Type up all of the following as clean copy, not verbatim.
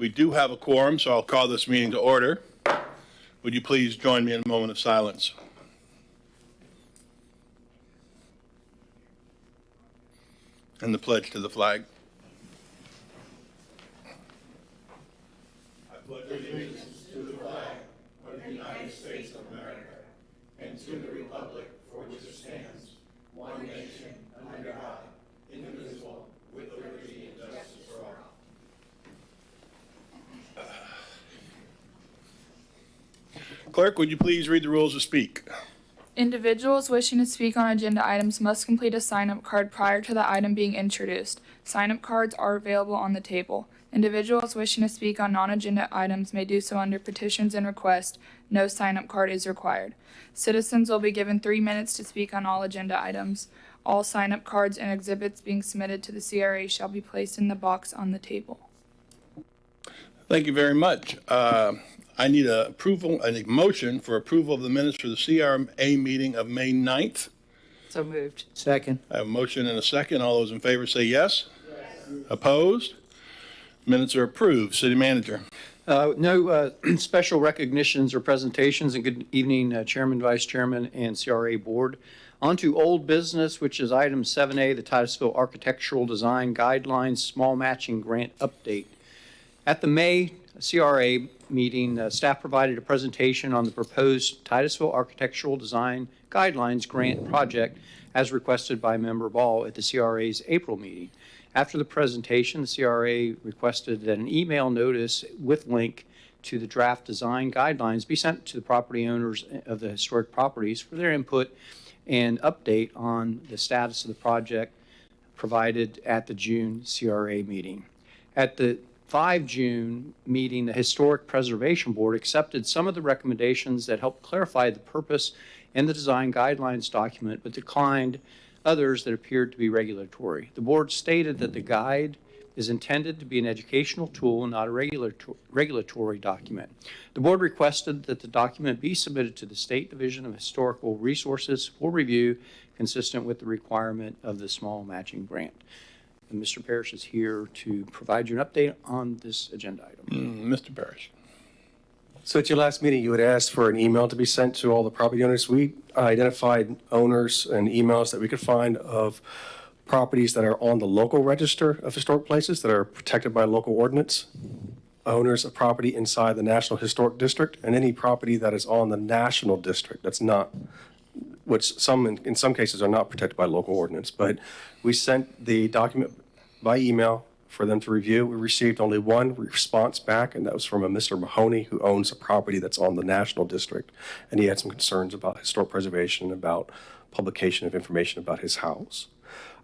We do have a quorum, so I'll call this meeting to order. Would you please join me in a moment of silence? And the pledge to the flag. I pledge allegiance to the flag of the United States of America and to the republic for which it stands, one nation, under God, indivisible, with liberty and justice for all. Clerk, would you please read the rules to speak? Individuals wishing to speak on agenda items must complete a sign-up card prior to the item being introduced. Sign-up cards are available on the table. Individuals wishing to speak on non-agenda items may do so under petitions and requests. No sign-up card is required. Citizens will be given 3 minutes to speak on all agenda items. All sign-up cards and exhibits being submitted to the CRA shall be placed in the box on the table. Thank you very much. I need a motion for approval of the minutes for the CRA meeting of May 9th. So moved. Second. I have a motion and a second. All those in favor say yes. Yes. Opposed? Minutes are approved. City Manager. No special recognitions or presentations, and good evening, Chairman, Vice Chairman, and CRA Board. On to old business, which is item 7A, the Titusville Architectural Design Guidelines Small Matching Grant Update. At the May CRA meeting, staff provided a presentation on the proposed Titusville Architectural Design Guidelines Grant Project as requested by Member Ball at the CRA's April meeting. After the presentation, the CRA requested that an email notice with link to the draft design guidelines be sent to the property owners of the historic properties for their input and update on the status of the project provided at the June CRA meeting. At the 5 June meeting, the Historic Preservation Board accepted some of the recommendations that helped clarify the purpose in the design guidelines document, but declined others that appeared to be regulatory. The board stated that the guide is intended to be an educational tool and not a regulatory document. The board requested that the document be submitted to the State Division of Historical Resources for review, consistent with the requirement of the small matching grant. And Mr. Parrish is here to provide you an update on this agenda item. Mr. Parrish. So at your last meeting, you had asked for an email to be sent to all the property owners. We identified owners and emails that we could find of properties that are on the local register of historic places that are protected by local ordinance, owners of property inside the National Historic District, and any property that is on the National District that's not, which in some cases are not protected by local ordinance. But we sent the document by email for them to review. We received only one response back, and that was from a Mr. Mahoney, who owns a property that's on the National District, and he had some concerns about historic preservation and about publication of information about his house.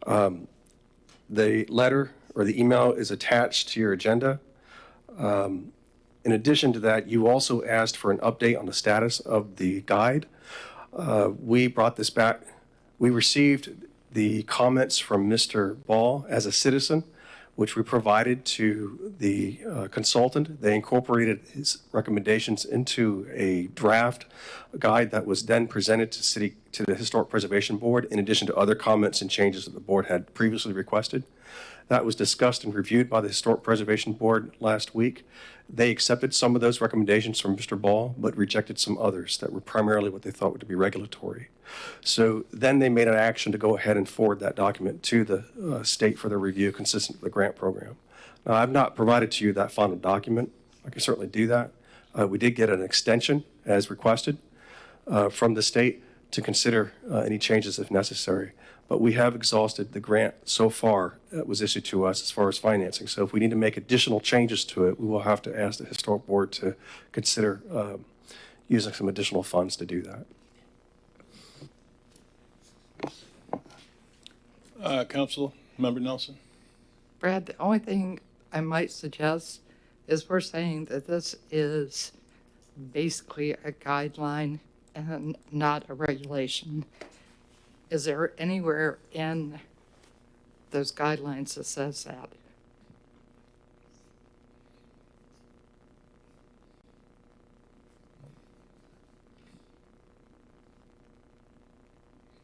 The letter or the email is attached to your agenda. In addition to that, you also asked for an update on the status of the guide. We brought this back. We received the comments from Mr. Ball as a citizen, which we provided to the consultant. They incorporated his recommendations into a draft guide that was then presented to the Historic Preservation Board, in addition to other comments and changes that the board had previously requested. That was discussed and reviewed by the Historic Preservation Board last week. They accepted some of those recommendations from Mr. Ball, but rejected some others that were primarily what they thought would be regulatory. So then they made an action to go ahead and forward that document to the state for their review, consistent with the grant program. Now, I've not provided to you that final document. I can certainly do that. We did get an extension as requested from the state to consider any changes if necessary. But we have exhausted the grant so far that was issued to us as far as financing. So if we need to make additional changes to it, we will have to ask the Historic Board to consider using some additional funds to do that. Council Member Nelson. Brad, the only thing I might suggest is we're saying that this is basically a guideline and not a regulation. Is there anywhere in those guidelines that says that?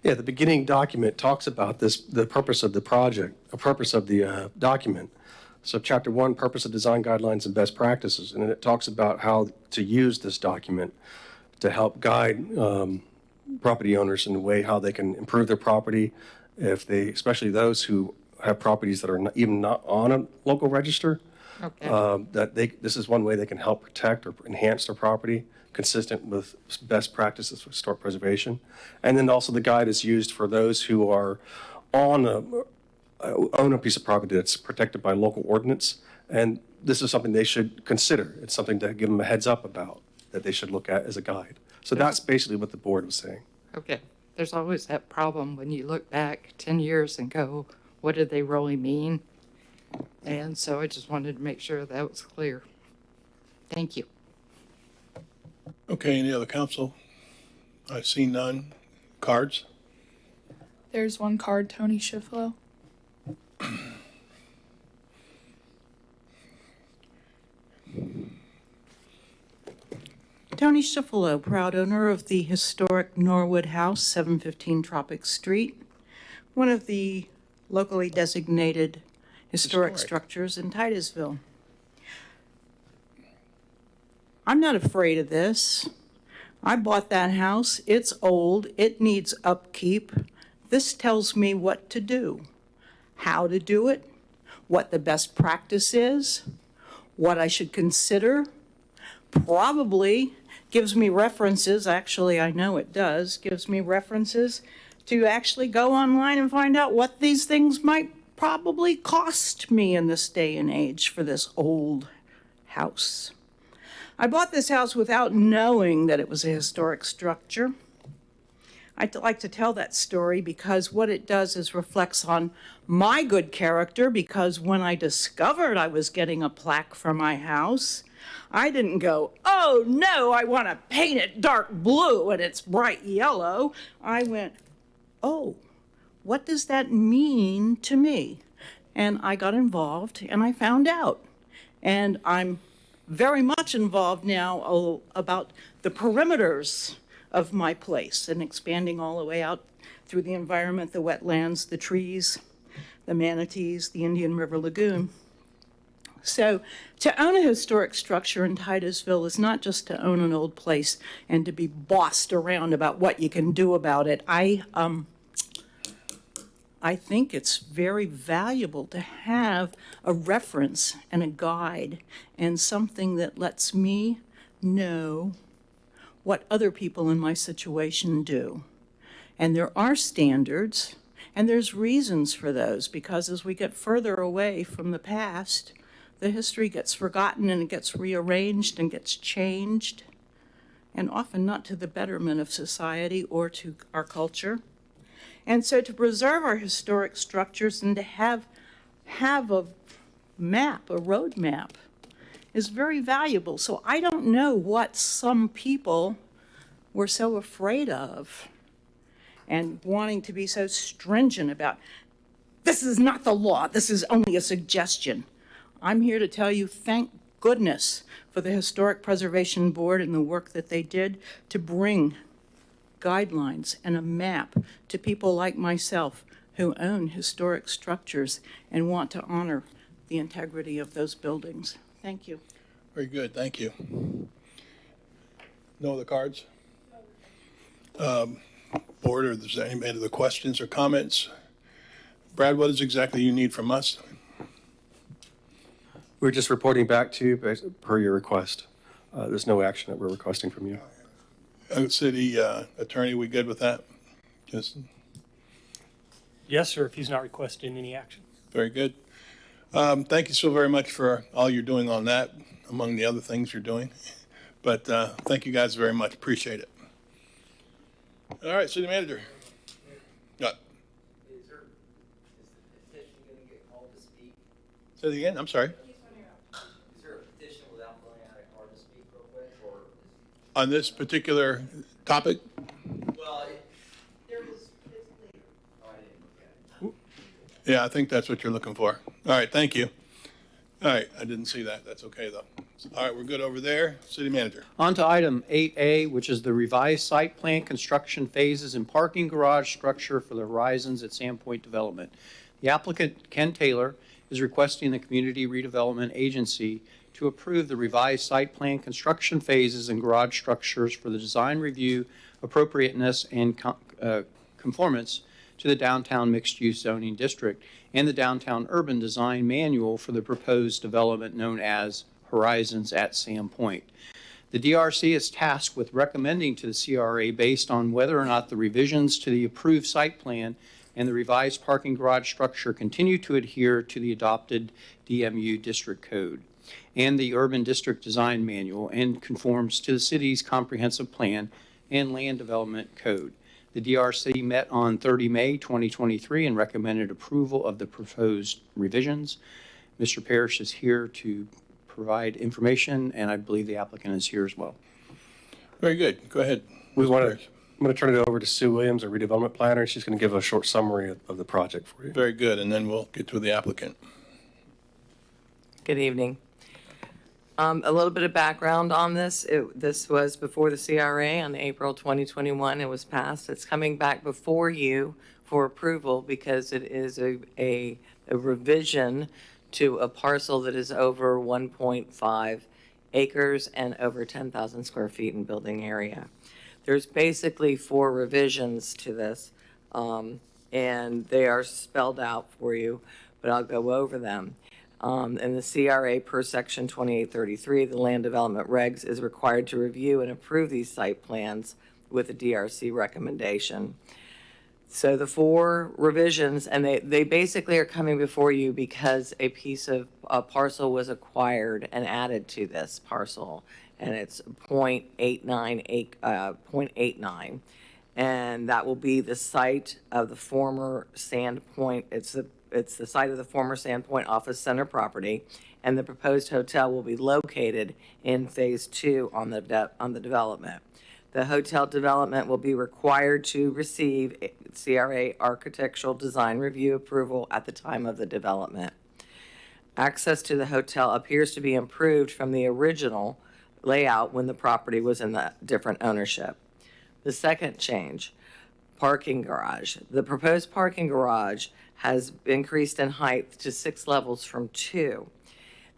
Yeah, the beginning document talks about this, the purpose of the project, the purpose of the document. So Chapter 1, Purpose of Design Guidelines and Best Practices, and it talks about how to use this document to help guide property owners in a way how they can improve their property, if they, especially those who have properties that are even not on a local register. Okay. This is one way they can help protect or enhance their property, consistent with best practices for historic preservation. And then also the guide is used for those who are own a piece of property that's protected by local ordinance. And this is something they should consider. It's something to give them a heads up about, that they should look at as a guide. So that's basically what the board was saying. Okay. There's always that problem when you look back 10 years and go, what did they really mean? And so I just wanted to make sure that was clear. Thank you. Okay, any other council? I see none. Cards? There's one card, Tony Schifflo. Tony Schiffolo, proud owner of the historic Norwood House, 715 Tropic Street, one of the locally designated historic structures in Titusville. I'm not afraid of this. I bought that house. It's old. It needs upkeep. This tells me what to do, how to do it, what the best practice is, what I should consider. Probably gives me references, actually I know it does, gives me references to actually go online and find out what these things might probably cost me in this day and age for this old house. I bought this house without knowing that it was a historic structure. I'd like to tell that story because what it does is reflects on my good character, because when I discovered I was getting a plaque for my house, I didn't go, oh no, I want to paint it dark blue and it's bright yellow. I went, oh, what does that mean to me? And I got involved and I found out. And I'm very much involved now about the perimeters of my place and expanding all the way out through the environment, the wetlands, the trees, the manatees, the Indian River Lagoon. So to own a historic structure in Titusville is not just to own an old place and to be bossed around about what you can do about it. I think it's very valuable to have a reference and a guide and something that lets me know what other people in my situation do. And there are standards, and there's reasons for those, because as we get further away from the past, the history gets forgotten and it gets rearranged and gets changed, and often not to the betterment of society or to our culture. And so to preserve our historic structures and to have a map, a road map, is very valuable. So I don't know what some people were so afraid of and wanting to be so stringent about, this is not the law, this is only a suggestion. I'm here to tell you, thank goodness for the Historic Preservation Board and the work that they did to bring guidelines and a map to people like myself who own historic structures and want to honor the integrity of those buildings. Thank you. Very good, thank you. No other cards? Board, or is there any other questions or comments? Brad, what is exactly you need from us? We're just reporting back to you per your request. There's no action that we're requesting from you. City attorney, we good with that? Just Yes, sir, if he's not requesting any action. very good. Thank you so very much for all you're doing on that, among the other things you're doing. But thank you guys very much. Appreciate it. All right, city manager. What? Is the petition going to get called to speak? Say it again. I'm sorry. Is there a petition without filling out a card to speak real quick, or On this particular topic, well, there is. It's later. Oh, I didn't look at it. yeah, I think that's what you're looking for. All right, thank you. All right, I didn't see that. That's okay, though. All right, we're good over there. City manager. On to item 8A, which is the revised site plan, construction phases, and parking garage structure for the Horizons at Sandpoint Development. The applicant, Ken Taylor, is requesting the Community Redevelopment Agency to approve the revised site plan construction phases and garage structures for the design review, appropriateness, and conformance to the downtown mixed-use zoning district and the downtown urban design manual for the proposed development known as Horizons at Sandpoint. The DRC is tasked with recommending to the CRA based on whether or not the revisions to the approved site plan and the revised parking garage structure continue to adhere to the adopted DMU district code and the urban district design manual and conforms to the city's comprehensive plan and land development code. The DRC met on 30 May 2023 and recommended approval of the proposed revisions. Mr. Parrish is here to provide information, and I believe the applicant is here as well. Very good. Go ahead. I'm going to turn it over to Sue Williams, our redevelopment planner. She's going to give a short summary of the project for you. Very good, and then we'll get to the applicant. Good evening. A little bit of background on this. This was before the CRA on April 2021. It was passed. It's coming back before you for approval because it is a revision to a parcel that is over 1.5 acres and over 10,000 square feet in building area. There's basically 4 revisions to this, and they are spelled out for you, but I'll go over them. And the CRA per section 2833, the land development regs, is required to review and approve these site plans with a DRC recommendation. So the 4 revisions, and they basically are coming before you because a piece of a parcel was acquired and added to this parcel, and it's 0.89, and that will be the site of the former Sandpoint. It's the site of the former Sandpoint Office Center property, and the proposed hotel will be located in Phase 2 on the development. The hotel development will be required to receive CRA architectural design review approval at the time of the development. Access to the hotel appears to be improved from the original layout when the property was in the different ownership. The second change, parking garage. The proposed parking garage has increased in height to 6 levels from 2.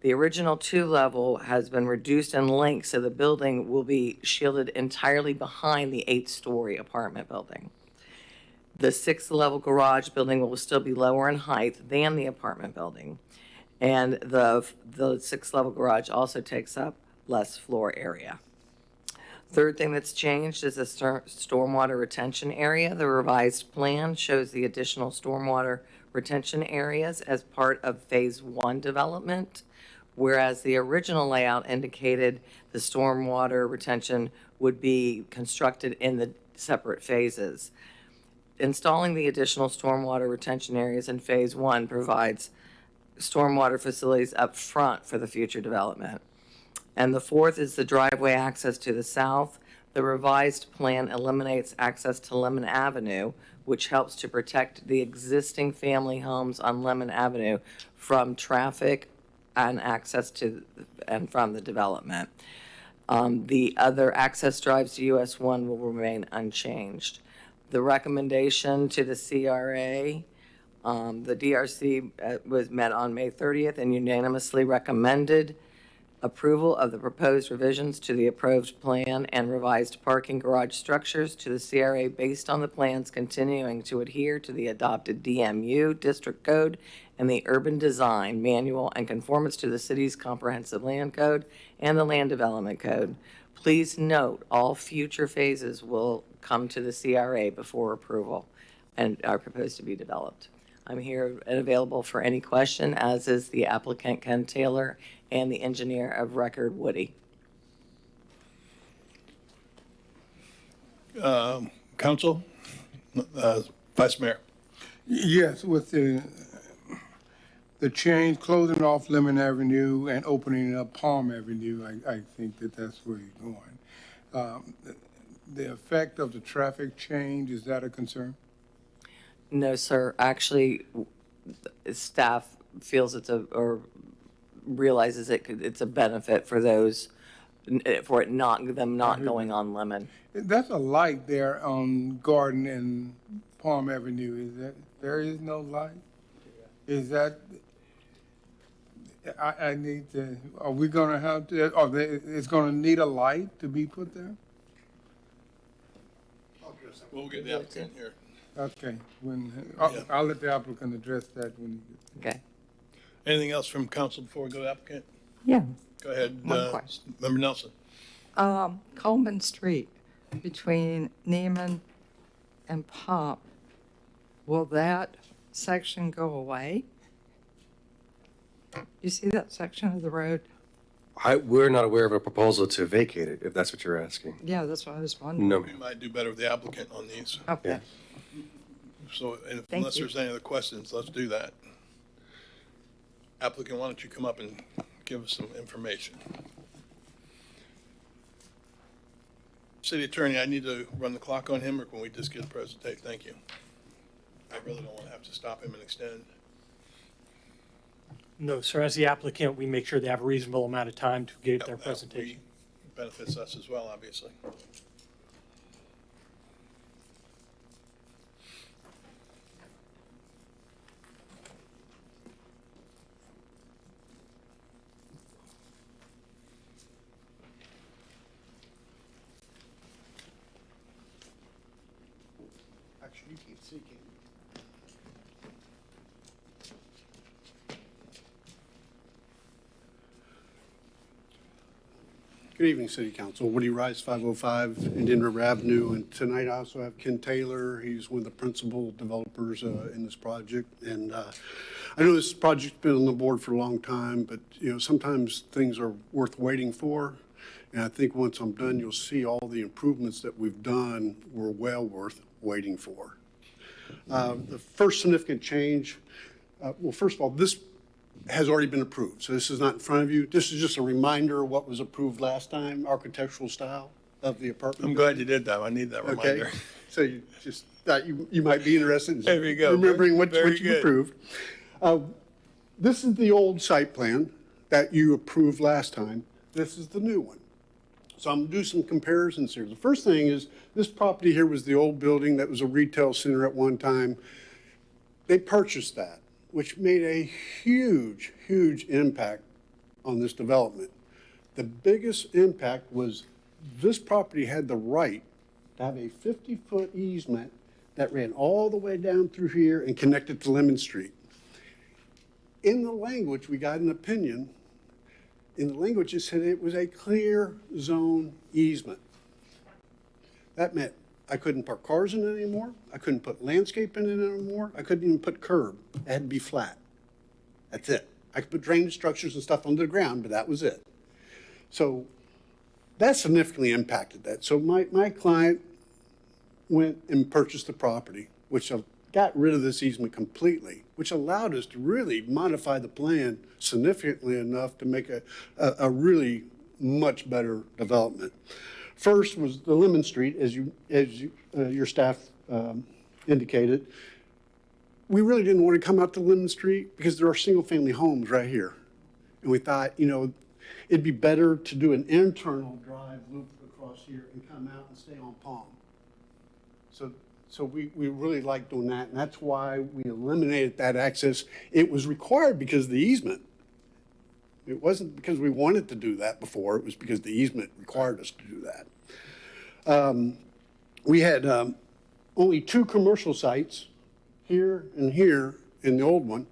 The original 2-level has been reduced in length, so the building will be shielded entirely behind the 8-story apartment building. The 6th-level garage building will still be lower in height than the apartment building. And the 6th-level garage also takes up less floor area. Third thing that's changed is the stormwater retention area. The revised plan shows the additional stormwater retention areas as part of Phase 1 development, whereas the original layout indicated the stormwater retention would be constructed in the separate phases. Installing the additional stormwater retention areas in Phase 1 provides stormwater facilities up front for the future development. And the fourth is the driveway access to the south. The revised plan eliminates access to Lemon Avenue, which helps to protect the existing family homes on Lemon Avenue from traffic and access to and from the development. The other access drives to US 1 will remain unchanged. The recommendation to the CRA, the DRC was met on May 30th and unanimously recommended approval of the proposed revisions to the approved plan and revised parking garage structures to the CRA based on the plans continuing to adhere to the adopted DMU district code and the urban design manual and conformance to the city's comprehensive land code and the land development code. Please note all future phases will come to the CRA before approval and are proposed to be developed. I'm here and available for any question, as is the applicant Ken Taylor and the engineer of record Woody. Council, Vice Mayor. Yes, with the change, closing off Lemon Avenue and opening up Palm Avenue, I think that's where you're going. The effect of the traffic change, is that a concern? No, sir. Actually, staff feels or realizes it's a benefit for those, for it not going on Lemon. That's a light there on Garden and Palm Avenue. There is no light? Is that I need to, are we gonna have to, it's gonna need a light to be put there? We'll get the applicant here. Okay, I'll let the applicant address that when he gets. Okay. Anything else from council before we go to applicant? Yeah. Go ahead. One question. Member Nelson. Coleman Street between Neiman and Pop, will that section go away? You see that section of the road? We're not aware of a proposal to vacate it, if that's what you're asking. Yeah, that's what I was wondering. No, We might do better with the applicant on these. Okay. Yeah. So Thank unless you. there's any other questions, let's do that. Applicant, why don't you come up and give us some information? City Attorney, I need to run the clock on him, or can we just get a presentation? Thank you. I really don't want to have to stop him and extend. No, sir, as the applicant, we make sure they have a reasonable amount of time to give their That presentation. benefits us as well, obviously. Actually, you can't see, can you? Good evening, City Council. Woody Rice, 505 Indian River Avenue. And tonight I also have Ken Taylor. He's one of the principal developers in this project. And I know this project's been on the board for a long time, but sometimes things are worth waiting for. And I think once I'm done, you'll see all the improvements that we've done were well worth waiting for. The first significant change, well, first of all, this has already been approved. So this is not in front of you. This is just a reminder of what was approved last time, architectural style of the apartment. I'm glad you did that. I need that Okay, reminder. so you just thought you might be interested in There you go. remembering what Very you've good. approved. This is the old site plan that you approved last time. This is the new one. So I'm gonna do some comparisons here. The first thing is, this property here was the old building that was a retail center at one time. They purchased that, which made a huge, huge impact on this development. The biggest impact was this property had the right to have a 50-foot easement that ran all the way down through here and connected to Lemon Street. In the language, we got an opinion. In the language, it said it was a clear zone easement. That meant I couldn't park cars in it anymore. I couldn't put landscape in it anymore. I couldn't even put curb. It had to be flat. That's it. I could put drainage structures and stuff under the ground, but that was it. So that significantly impacted that. So my client went and purchased the property, which got rid of this easement completely, which allowed us to really modify the plan significantly enough to make a really much better development. First was the Lemon Street, as your staff indicated. We really didn't want to come out to Lemon Street because there are single-family homes right here. And we thought, it'd be better to do an internal drive loop across here and come out and stay on Palm. So we really liked doing that, and that's why we eliminated that access. It was required because of the easement. It wasn't because we wanted to do that before, it was because the easement required us to do that. We had only 2 commercial sites, here and here in the old one.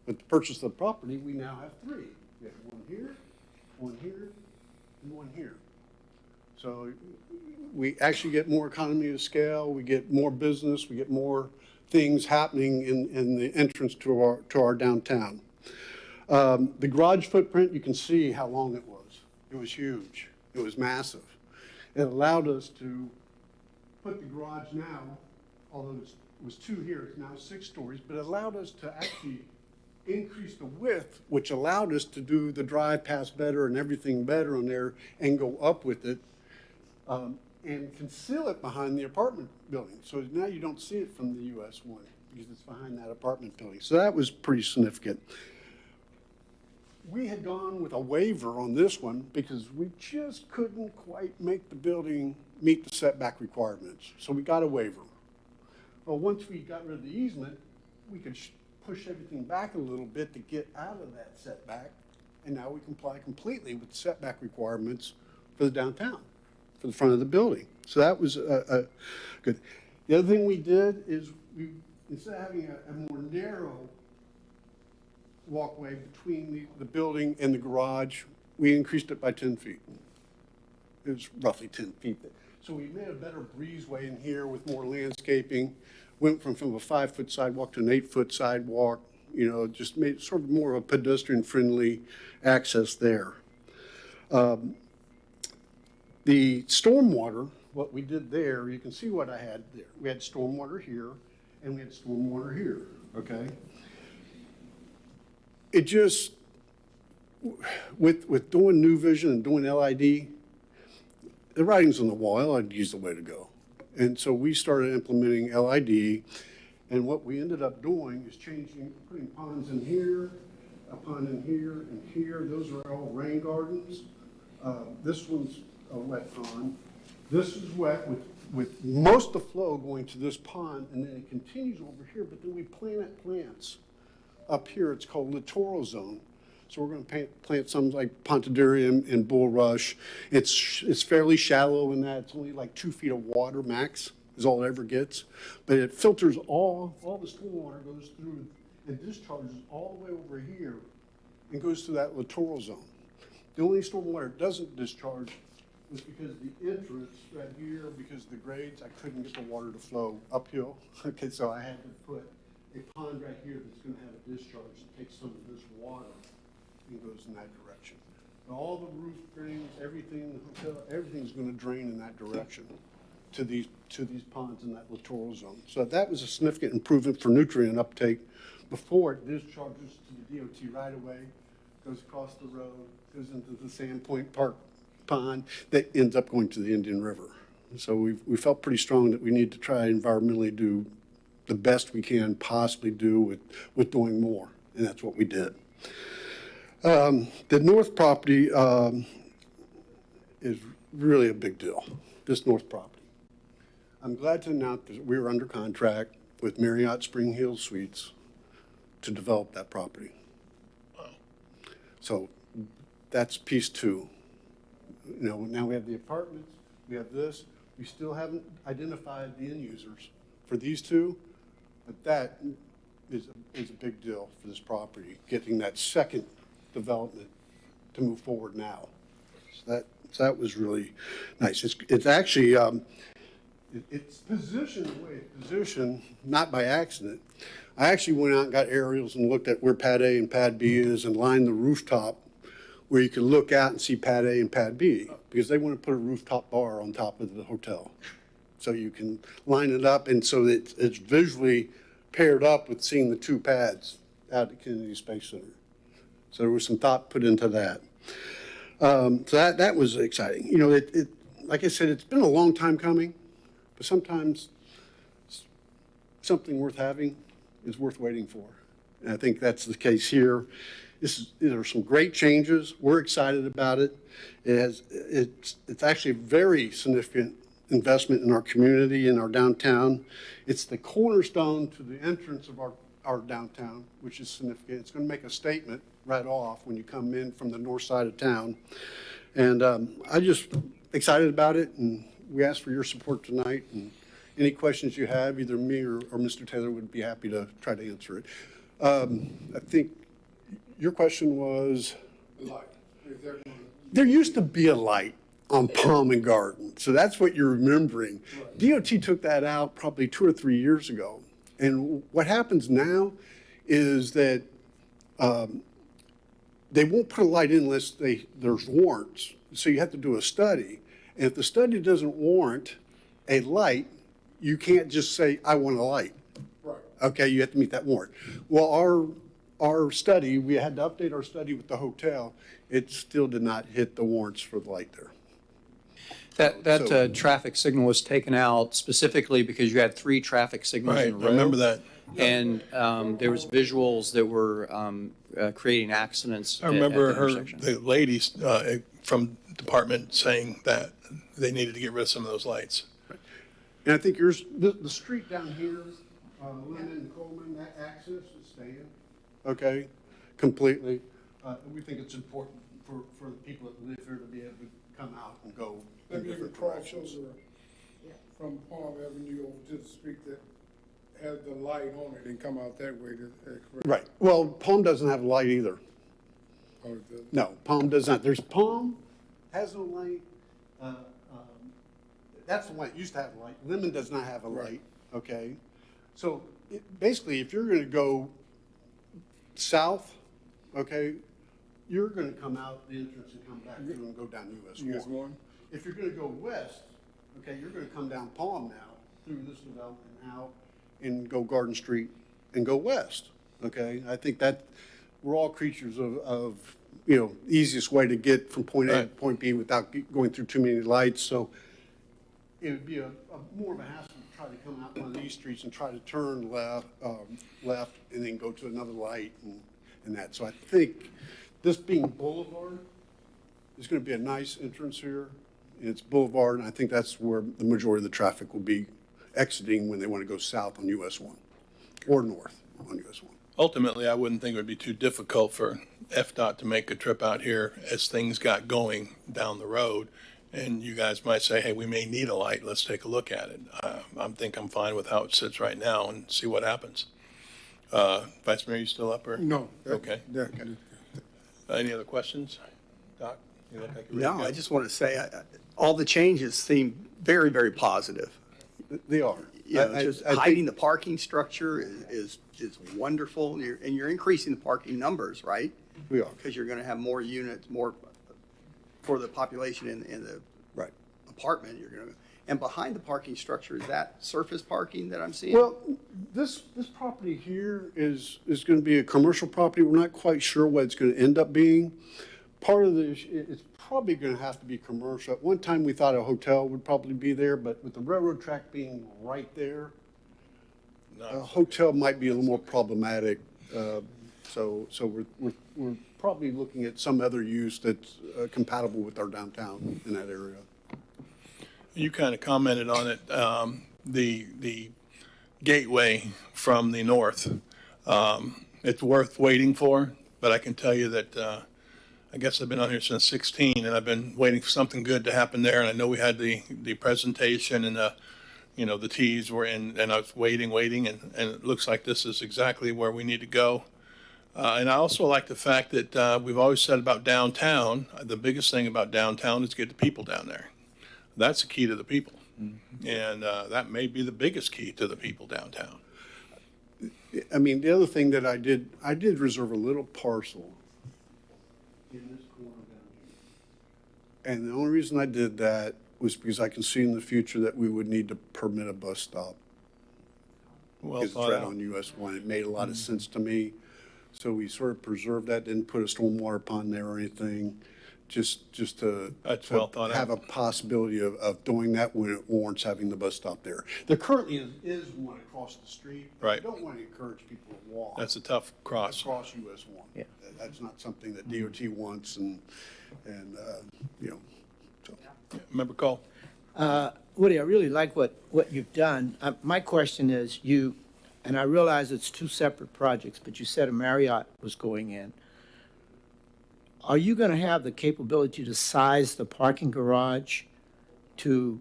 With the purchase of the property, we now have 3. We have one here, and one here. So we actually get more economy of scale, we get more business, we get more things happening in the entrance to our downtown. The garage footprint, you can see how long it was. It was huge. It was massive. It allowed us to put the garage now, although it was 2 here, it's now 6 stories, but it allowed us to actually increase the width, which allowed us to do the drive past better and everything better on there and go up with it and conceal it behind the apartment building. So now you don't see it from the US 1 because it's behind that apartment building. So that was pretty significant. We had gone with a waiver on this one because we just couldn't quite make the building meet the setback requirements. So we got a waiver. Well, once we got rid of the easement, we could push everything back a little bit to get out of that setback. And now we comply completely with setback requirements for the downtown, for the front of the building. So that was good. The other thing we did is instead of having a more narrow walkway between the building and the garage, we increased it by 10 feet. It was roughly 10 feet. So we made a better breezeway in here with more landscaping, went from a 5-foot sidewalk to an 8-foot sidewalk, just made sort of more of a pedestrian-friendly access there. The stormwater, what we did there, you can see what I had there. We had stormwater here, and we had stormwater here, okay? It just, with doing New Vision and doing LID, the writing's on the wall. LID is the way to go. And so we started implementing LID, and what we ended up doing is putting ponds in here, a pond in here, and here. Those are all rain gardens. This one's a wet pond. This is wet with most of the flow going to this pond, and then it continues over here, but then we plant plants up here. It's called littoral zone. So we're going to plant some like Pontederium and bulrush. It's fairly shallow in that. It's only like 2 feet of water max is all it ever gets. But it filters all the stormwater goes through and discharges all the way over here and goes to that littoral zone. The only stormwater it doesn't discharge is because the entrance right here, because of the grades, I couldn't get the water to flow uphill. Okay, so I had to put a pond right here that's going to have a discharge that takes some of this water and goes in that direction. All the roof drains, everything, the hotel, everything's going to drain in that direction to these ponds in that littoral zone. So that was a significant improvement for nutrient uptake before it discharges to the DOT right away, goes across the road, goes into the Sandpoint Park pond that ends up going to the Indian River. So we felt pretty strong that we need to try environmentally do the best we can possibly do with doing more, and that's what we did. The north property is really a big deal, this north property. I'm glad to announce that we are under contract with Marriott Spring Hill Suites to develop that property. So that's piece two. Now we have the apartments, we have this. We still haven't identified the end users for these two, but that is a big deal for this property, getting that second development to move forward now. So that was really nice. It's actually, it's positioned the way it's positioned, not by accident. I actually went out and got aerials and looked at where pad A and pad B is and lined the rooftop where you could look out and see pad A and pad B, because they want to put a rooftop bar on top of the hotel. So you can line it up, and so that it's visually paired up with seeing the two pads out at Kennedy Space Center. So there was some thought put into that. So that was exciting. Like I said, it's been a long time coming, but sometimes something worth having is worth waiting for. And I think that's the case here. There are some great changes. We're excited about it. It's actually a very significant investment in our community, in our downtown. It's the cornerstone to the entrance of our downtown, which is significant. It's going to make a statement right off when you come in from the north side of town. And I'm just excited about it, and we ask for your support tonight. And any questions you have, either me or Mr. Taylor would be happy to try to answer it. I think your question was, there used to be a light on Palm and Garden, so that's what you're remembering. Right. DOT took that out probably 2 or 3 years ago, and what happens now is that they won't put a light in unless there's warrants. So you have to do a study, and if the study doesn't warrant a light, you can't just say, I want a light. Right. Okay, you have to meet that warrant. Well, our study, we had to update our study with the hotel. It still did not hit the warrants for the light there. That traffic signal was taken out specifically because you had 3 traffic signals in a row. I remember that. And there was visuals that were creating accidents. I remember the the ladies from department saying that they needed to get rid of some of those lights. Right. And I think the street down here, Linden and Coleman, that access is staying, okay, completely. We think it's important for the people that live here to be able to come out and go in Maybe you different could cross directions. over from Palm Avenue over to the street that has the light on it and come out that way. Correct? Right. Well, Palm doesn't have a light either. Oh, it doesn't? No, Palm does not. There's Palm, has no light. That's the one that used to have a light. Lemon does not have a light, okay? So basically, if you're gonna go south, okay, you're gonna come out the entrance and come back through and go down US US one. one? If you're gonna go west, okay, you're gonna come down Palm now, through this development out, and go Garden Street and go west, okay? I think that, we're all creatures of easiest way to get from point A to point B without going through too many lights, so it would be more of a hassle to try to come out one of these streets and try to turn left, and then go to another light and that. So I think this being Boulevard is gonna be a nice entrance here. It's Boulevard, and I think that's where the majority of the traffic will be exiting when they want to go south on US one or north on US one. Ultimately, I wouldn't think it would be too difficult for FDOT to make a trip out here as things got going down the road. And you guys might say, hey, we may need a light, let's take a look at it. I'm fine with how it sits right now and see what happens. Vice Mayor, you still up or? No. Okay. Any other questions? Doc, you look like you're ready to No, go. I just want to say, all the changes seem very, very positive. They are. You know, just hiding the parking structure is wonderful, and you're increasing the parking numbers, right? We are. Because you're going to have more units, more for the population in the Right. apartment. You're going to, and behind the parking structure, is that surface parking that I'm seeing? Well, this property here is going to be a commercial property. We're not quite sure what it's going to end up being. Part of it's probably going to have to be commercial. At one time, we thought a hotel would probably be there, but with the railroad track being right there, a hotel might be a little more problematic. So we're probably looking at some other use that's compatible with our downtown in that area. You kind of commented on it, the gateway from the north. It's worth waiting for, but I can tell you that I guess I've been on here since 16, and I've been waiting for something good to happen there. And I know we had the presentation and the teas were in, and I was waiting, and it looks like this is exactly where we need to go. And I also like the fact that we've always said about downtown, the biggest thing about downtown is get the people down there. That's the key to the people. Mm-hmm. And that may be the biggest key to the people downtown. I mean, the other thing that I did reserve a little parcel in this corner down here. And the only reason I did that was because I can see in the future that we would need to permit a bus stop. Well Because it's right on US 1. It made a lot of sense to me. So we sort of preserved that, didn't put a stormwater pond there or anything, just to That's well thought out. have a possibility of doing that when it warrants having the bus stop there. There currently is one across the street. But Right. I don't want to encourage people to walk. That's a tough cross. Across US 1. Yeah. That's not something that DOT wants and so. Member Cole? Woody, I really like what you've done. My question is, and I realize it's two separate projects, but you said a Marriott was going in. Are you going to have the capability to size the parking garage to,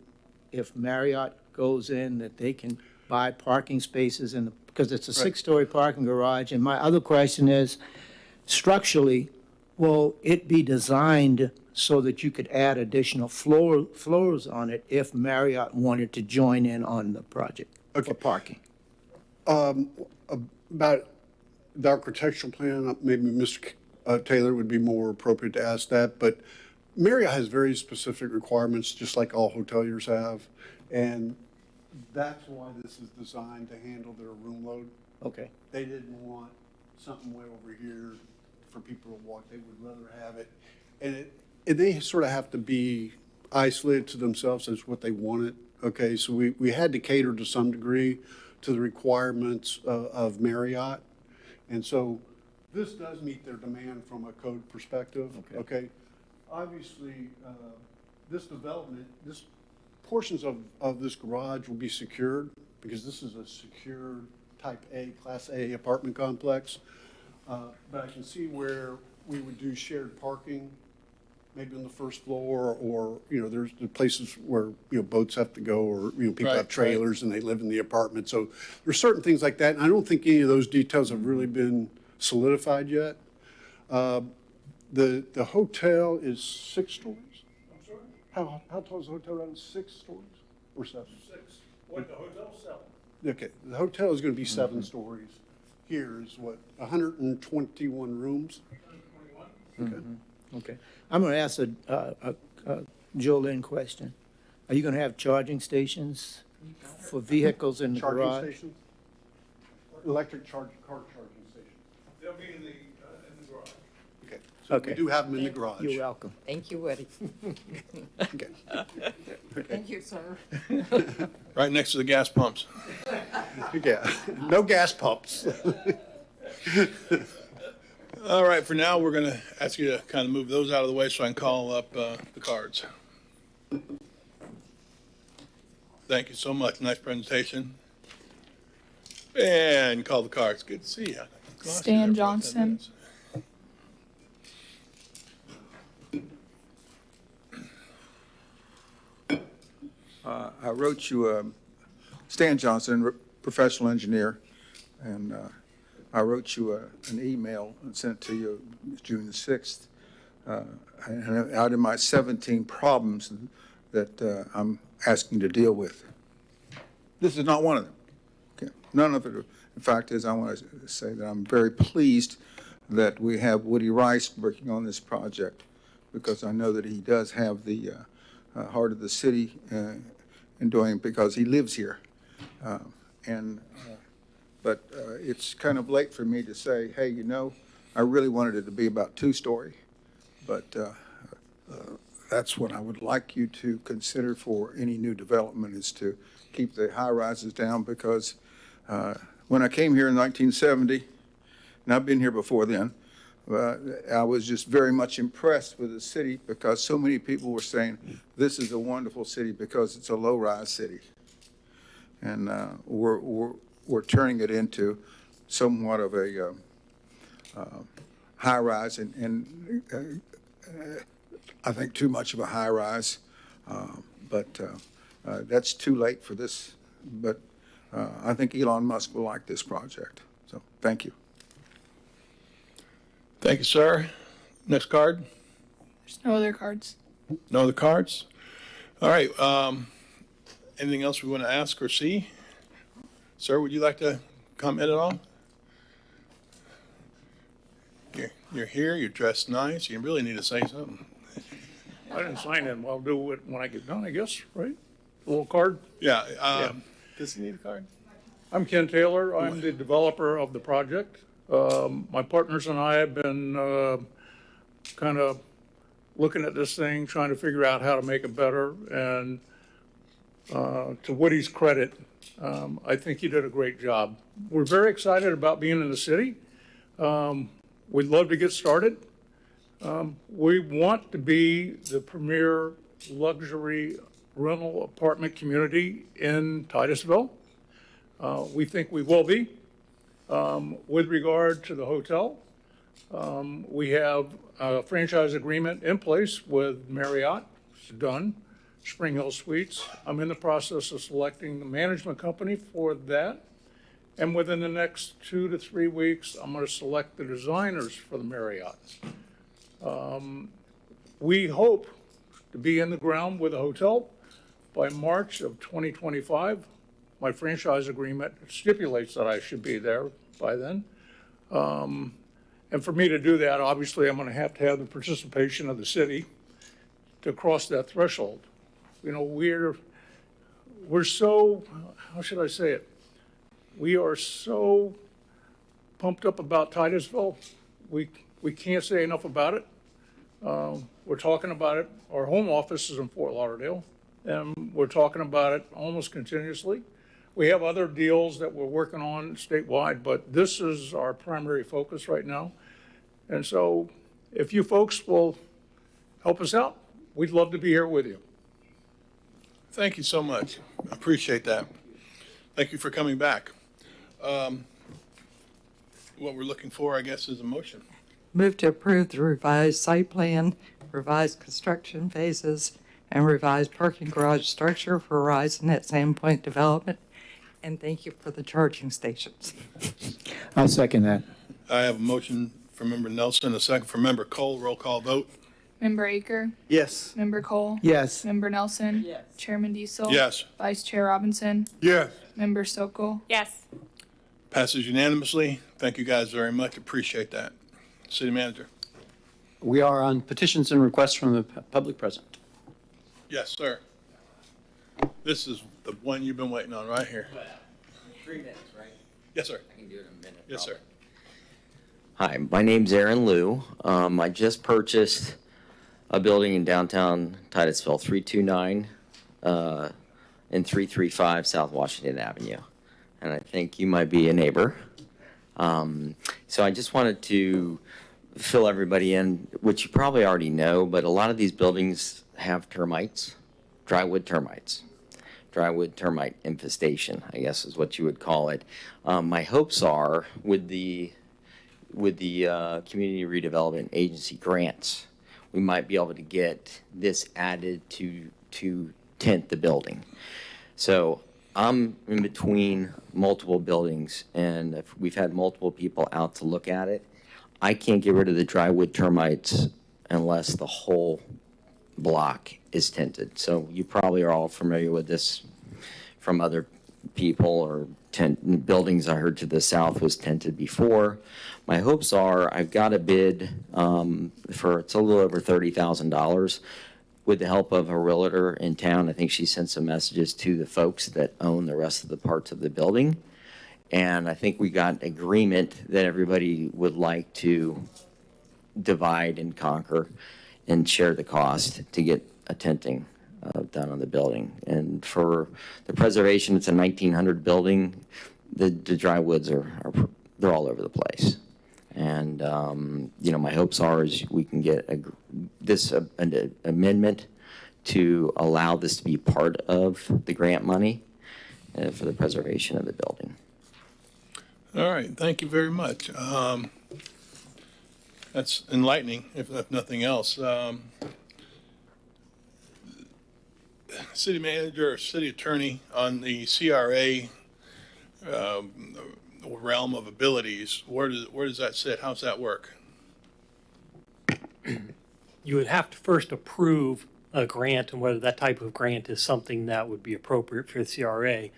if Marriott goes in, that they can buy parking spaces because it's a six-story parking garage? And my other question is, structurally, will it be designed so that you could add additional floors on it if Marriott wanted to join in on the project for parking? About the architectural plan, maybe Mr. Taylor would be more appropriate to ask that, but Marriott has very specific requirements, just like all hoteliers have, and that's why this is designed to handle their room load. Okay. They didn't want something way over here for people to walk. They would rather have it, and they sort of have to be isolated to themselves as what they wanted. Okay, so we had to cater to some degree to the requirements of Marriott, and so this does meet their demand from a code perspective. Okay, obviously this development, portions of this garage will be secured because this is a secured type A, Class A apartment complex. But I can see where we would do shared parking, maybe on the first floor, or, there's the places where, boats have to go, or, people Right, have trailers and they live in the apartment. So there's certain things like that, and I don't think any of those details have really been solidified yet. The hotel is 6 stories? I'm sorry? How tall is the hotel around, 6 stories or 7? 6. What, the hotel 7? Okay, the hotel is gonna be 7 stories. Here is what, 121 rooms? 121? Okay. I'm going to ask a Jolene question. Are you going to have charging stations for vehicles in the Charging garage? stations? Electric car charging stations. They'll be in the garage. Okay. So Okay. we do have them in the garage. You're welcome. Thank you, Woody. Okay. Thank you, sir. Right next to the gas pumps. Yeah, no gas pumps. All right, for now, we're going to ask you to kind of move those out of the way so I can call up the cards. Thank you so much. Nice presentation. And call the cards. Good to see you. Stan Johnson. I wrote you, Stan Johnson, professional engineer, and I wrote you an email and sent it to you June the 6th. And out of my 17 problems that I'm asking to deal with, this is not one of them. Okay. None of it, in fact, is I want to say that I'm very pleased that we have Woody Rice working on this project, because I know that he does have the heart of the city in doing it, because he lives here. But it's kind of late for me to say, hey, I really wanted it to be about 2-story, but that's what I would like you to consider for any new development, is to keep the high rises down, because when I came here in 1970, and I've been here before then, I was just very much impressed with the city, because so many people were saying, this is a wonderful city because it's a low-rise city. And we're turning it into somewhat of a high-rise, and I think too much of a high-rise. But that's too late for this. But I think Elon Musk will like this project. So thank you. Thank you, sir. Next card. There's no other cards. No other cards? All right. Anything else we want to ask or see? Sir, would you like to comment at all? You're here, you're dressed nice, you really need to say something. I didn't sign in. Well, I'll do it when I get done, I guess, right? A little card. Yeah, does he need a card? I'm Ken Taylor. I'm the developer of the project. My partners and I have been kind of looking at this thing, trying to figure out how to make it better. And to Woody's credit, I think he did a great job. We're very excited about being in the city. We'd love to get started. We want to be the premier luxury rental apartment community in Titusville. We think we will be. With regard to the hotel, we have a franchise agreement in place with Marriott. It's done. Spring Hill Suites. I'm in the process of selecting the management company for that. And within the next 2 to 3 weeks, I'm going to select the designers for the Marriotts. We hope to be in the ground with the hotel by March of 2025. My franchise agreement stipulates that I should be there by then. And for me to do that, obviously, I'm going to have the participation of the city to cross that threshold. We're so, how should I say it? We are so pumped up about Titusville. We can't say enough about it. We're talking about it. Our home office is in Fort Lauderdale, and we're talking about it almost continuously. We have other deals that we're working on statewide, but this is our primary focus right now. And so if you folks will help us out, we'd love to be here with you. Thank you so much. I appreciate that. Thank you for coming back. What we're looking for, I guess, is a motion. Move to approve the revised site plan, revised construction phases, and revised parking garage structure for Horizon at Sandpoint Development. And thank you for the charging stations. I'll second that. I have a motion for Member Nelson, a second for Member Cole. Roll call vote. Member Aker? Yes. Member Cole? Yes. Member Nelson? Yes. Chairman Diesel? Yes. Vice Chair Robinson? Yes. Member Sokol? Yes. Passes unanimously. Thank you guys very much. Appreciate that. City Manager. We are on petitions and requests from the public present. Yes, sir. This is the one you've been waiting on right here. 3 minutes, right? Yes, sir. I can do it in a minute. Yes, sir. Hi, my name's Aaron Liu. I just purchased a building in downtown Titusville, 329 and 335 South Washington Avenue. And I think you might be a neighbor. So I just wanted to fill everybody in, which you probably already know, but a lot of these buildings have termites, drywood termites. Drywood termite infestation, I guess is what you would call it. My hopes are with the Community Redevelopment Agency grants, we might be able to get this added to tint the building. So I'm in between multiple buildings, and if we've had multiple people out to look at it. I can't get rid of the drywood termites unless the whole block is tinted. So you probably are all familiar with this from other people, or buildings I heard to the south was tinted before. My hopes are I've got a bid it's a little over $30,000 with the help of a realtor in town. I think she sent some messages to the folks that own the rest of the parts of the building. And I think we got agreement that everybody would like to divide and conquer and share the cost to get a tinting done on the building. And for the preservation, it's a 1900 building. The dry woods they're all over the place. And, my hopes are is we can get an amendment to allow this to be part of the grant money for the preservation of the building. All right, thank you very much. That's enlightening, if nothing else. City Manager or City Attorney, on the CRA realm of abilities, where does that sit? How's that work? You would have to first approve a grant and whether that type of grant is something that would be appropriate for the CRA.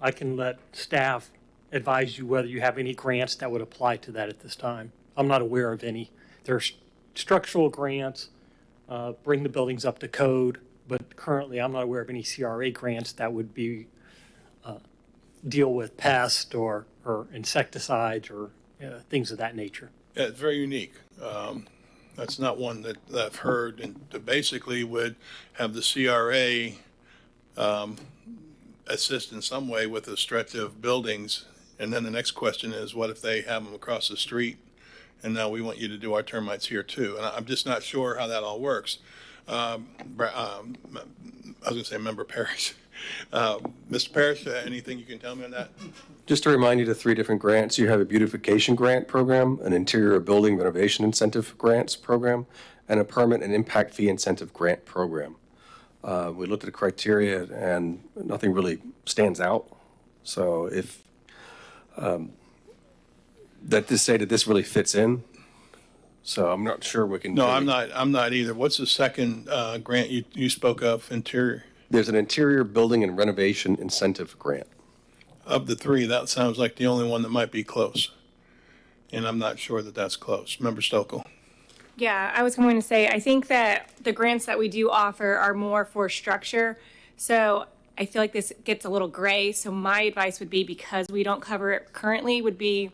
I can let staff advise you whether you have any grants that would apply to that at this time. I'm not aware of any. There's structural grants, bring the buildings up to code, but currently I'm not aware of any CRA grants that would be deal with pests or insecticides or things of that nature. Yeah, it's very unique. That's not one that I've heard, and basically would have the CRA assist in some way with a stretch of buildings. And then the next question is, what if they have them across the street and now we want you to do our termites here too? And I'm just not sure how that all works. I was going to say Member Parrish. Mr. Parrish, anything you can tell me on that? Just to remind you, the 3 different grants, you have a beautification grant program, an interior building renovation incentive grants program, and a permit and impact fee incentive grant program. We looked at the criteria and nothing really stands out. So if that to say that this really fits in, so I'm not sure we can. No, I'm not either. What's the second grant you spoke of? Interior. There's an interior building and renovation incentive grant. Of the 3, that sounds like the only one that might be close. And I'm not sure that that's close. Member Stokel. Yeah, I was going to say, I think that the grants that we do offer are more for structure. So I feel like this gets a little gray. So my advice would be, because we don't cover it currently, would be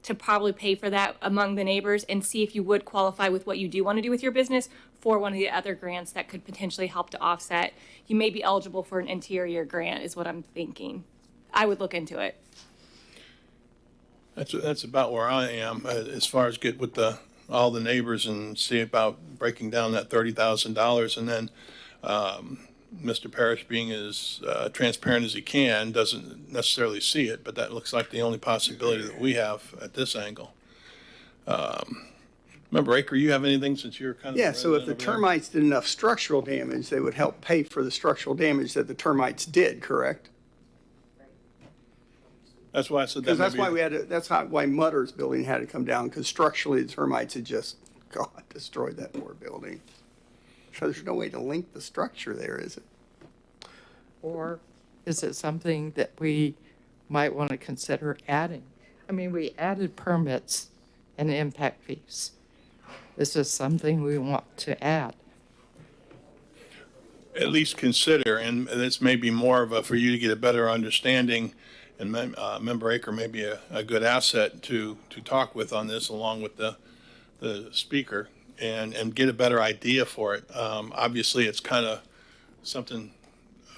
to probably pay for that among the neighbors and see if you would qualify with what you do want to do with your business for one of the other grants that could potentially help to offset. You may be eligible for an interior grant is what I'm thinking. I would look into it. That's about where I am as far as get with all the neighbors and see about breaking down that $30,000. And then Mr. Parrish, being as transparent as he can, doesn't necessarily see it, but that looks like the only possibility that we have at this angle. Member Aker, you have anything since you're kind of. Yeah, so if the resident over there? termites did enough structural damage, they would help pay for the structural damage that the termites did, correct? That's why I said that. Because that's maybe- why why Mutter's building had to come down, because structurally the termites had just, God, destroyed that poor building. So there's no way to link the structure there, is it? Or is it something that we might want to consider adding? I mean, we added permits and impact fees. Is this something we want to add? At least consider, and this may be more of a, for you to get a better understanding, and Member Aker may be a good asset to talk with on this, along with the speaker, and get a better idea for it. Obviously, it's kind of something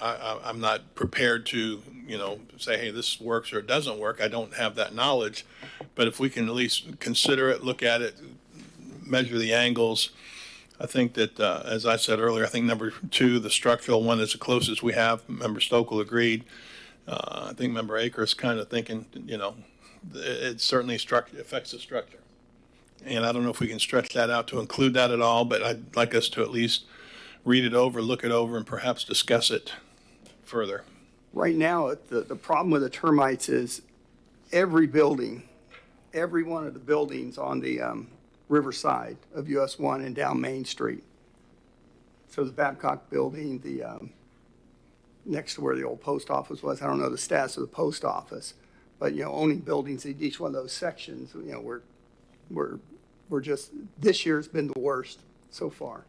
I'm not prepared to, say, hey, this works or it doesn't work. I don't have that knowledge. But if we can at least consider it, look at it, measure the angles, I think that, as I said earlier, I think number 2, the structural one, is the closest we have. Member Stokel agreed. I think Member Aker is kind of thinking, it certainly affects the structure. And I don't know if we can stretch that out to include that at all, but I'd like us to at least read it over, look it over, and perhaps discuss it further. Right now, the problem with the termites is every building, every one of the buildings on the riverside of US 1 and down Main Street. So the Babcock building, the next to where the old post office was, I don't know the status of the post office, but, owning buildings in each one of those sections, we're just, this year's been the worst so far.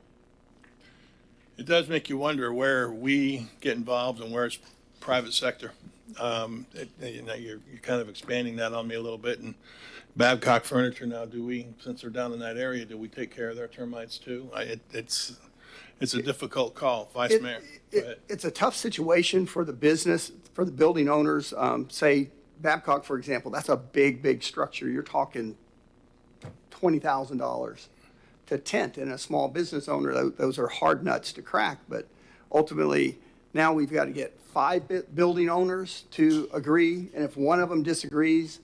It does make you wonder where we get involved and where it's private sector. You're kind of expanding that on me a little bit. And Babcock Furniture now, since they're down in that area, do we take care of their termites too? It's a difficult call. Vice Mayor. Go ahead. It's a tough situation for the business, for the building owners. Say Babcock, for example, that's a big structure. You're talking $20,000 to tent, and a small business owner, those are hard nuts to crack. But ultimately, now we've got to get 5 building owners to agree, and if one of them disagrees,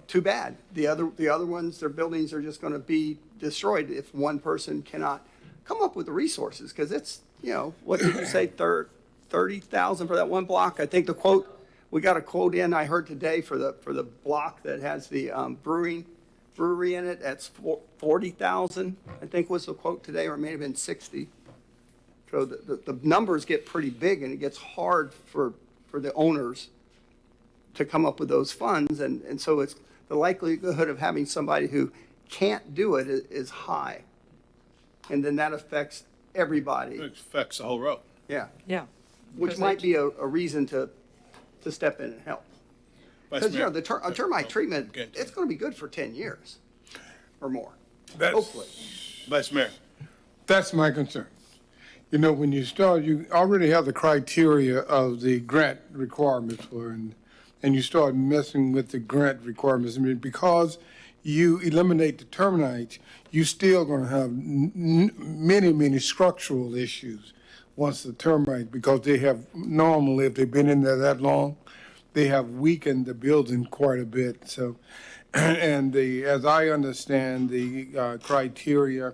too bad. The other ones, their buildings are just going to be destroyed if one person cannot come up with the resources. Because it's, what did you say, 30,000 for that one block? I think the quote, we got a quote in, I heard today, for the block that has the brewery in it. That's 40,000, I think was the quote today, or it may have been 60. So the numbers get pretty big, and it gets hard for the owners to come up with those funds. And so it's the likelihood of having somebody who can't do it is high. And then that affects everybody. It affects the whole row. Yeah. Yeah. Which might be a reason to step in and help. Because, the termite treatment, it's going to be good for 10 years or more, hopefully. Vice Mayor. That's my concern. When you start, you already have the criteria of the grant requirements for, and you start messing with the grant requirements. I mean, because you eliminate the termites, you're still going to have many structural issues once the termites, because they have normally, if they've been in there that long, they have weakened the building quite a bit. So, and as I understand, the criteria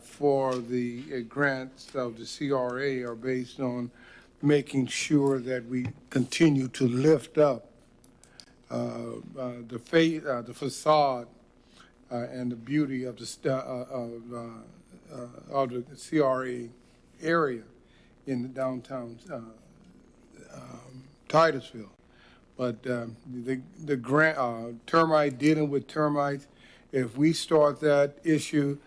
for the grants of the CRA are based on making sure that we continue to lift up the facade and the beauty of the CRA area in the downtown Titusville. But the grant, dealing with termites, if we start that issue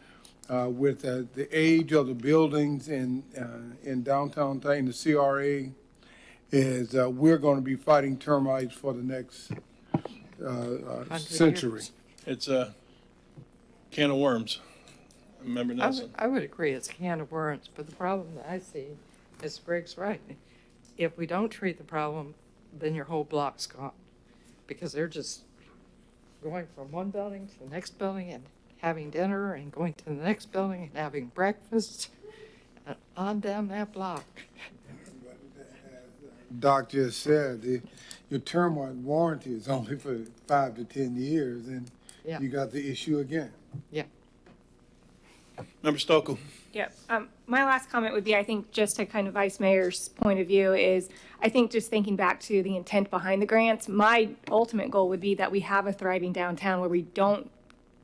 with the age of the buildings in downtown, in the CRA, is we're going to be fighting termites for the next century. It's a can of worms. Member Nelson. I would agree it's a can of worms, but the problem that I see is Greg's right. If we don't treat the problem, then your whole block's gone, because they're just going from one building to the next building and having dinner and going to the next building and having breakfast and on down that block. Doc just said your termite warranty is only for 5 to 10 years, and Yeah. you got the issue again. Yeah. Member Stokel. Yep. My last comment would be, I think, just to kind of Vice Mayor's point of view is, I think just thinking back to the intent behind the grants, my ultimate goal would be that we have a thriving downtown where we don't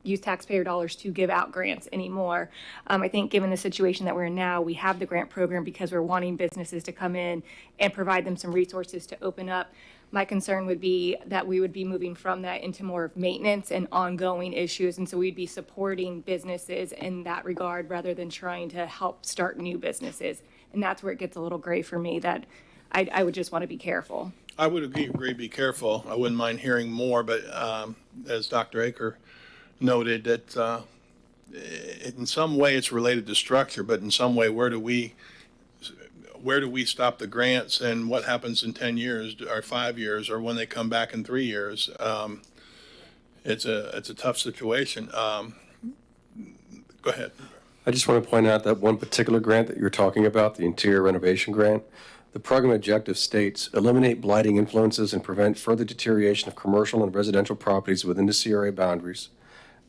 use taxpayer dollars to give out grants anymore. I think given the situation that we're in now, we have the grant program because we're wanting businesses to come in and provide them some resources to open up. My concern would be that we would be moving from that into more of maintenance and ongoing issues. And so we'd be supporting businesses in that regard rather than trying to help start new businesses. And that's where it gets a little gray for me, that I would just want to be careful. I would agree, be careful. I wouldn't mind hearing more, but as Dr. Aker noted, that in some way it's related to structure, but in some way, where do we stop the grants, and what happens in 10 years or 5 years, or when they come back in 3 years? It's a tough situation. Go ahead. I just want to point out that one particular grant that you're talking about, the interior renovation grant, the program objective states, eliminate blighting influences and prevent further deterioration of commercial and residential properties within the CRA boundaries.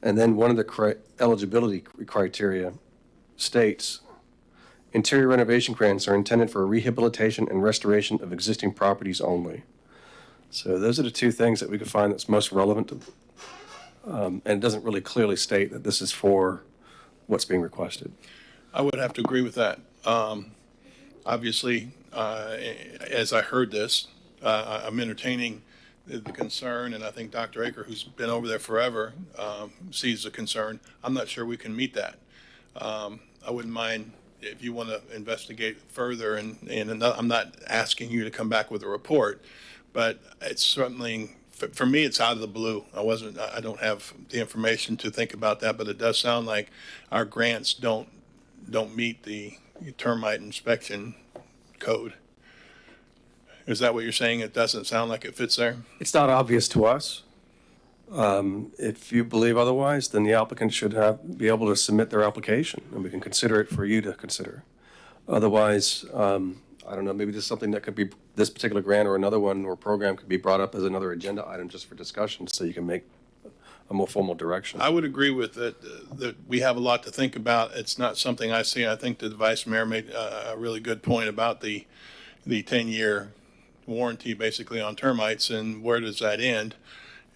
And then one of the eligibility criteria states, interior renovation grants are intended for rehabilitation and restoration of existing properties only. So those are the two things that we could find that's most relevant to, and it doesn't really clearly state that this is for what's being requested. I would have to agree with that. Obviously, as I heard this, I'm entertaining the concern, and I think Dr. Aker, who's been over there forever, sees the concern. I'm not sure we can meet that. I wouldn't mind if you want to investigate further, and I'm not asking you to come back with a report, but it's certainly, for me, it's out of the blue. I don't have the information to think about that, but it does sound like our grants don't meet the termite inspection code. Is that what you're saying? It doesn't sound like it fits there? It's not obvious to us. If you believe otherwise, then the applicant should be able to submit their application, and we can consider it for you to consider. Otherwise, I don't know, maybe this is something that could be, this particular grant or another one or program could be brought up as another agenda item just for discussion, so you can make a more formal direction. I would agree with it, that we have a lot to think about. It's not something I see. I think that the Vice Mayor made a really good point about the 10-year warranty basically on termites, and where does that end?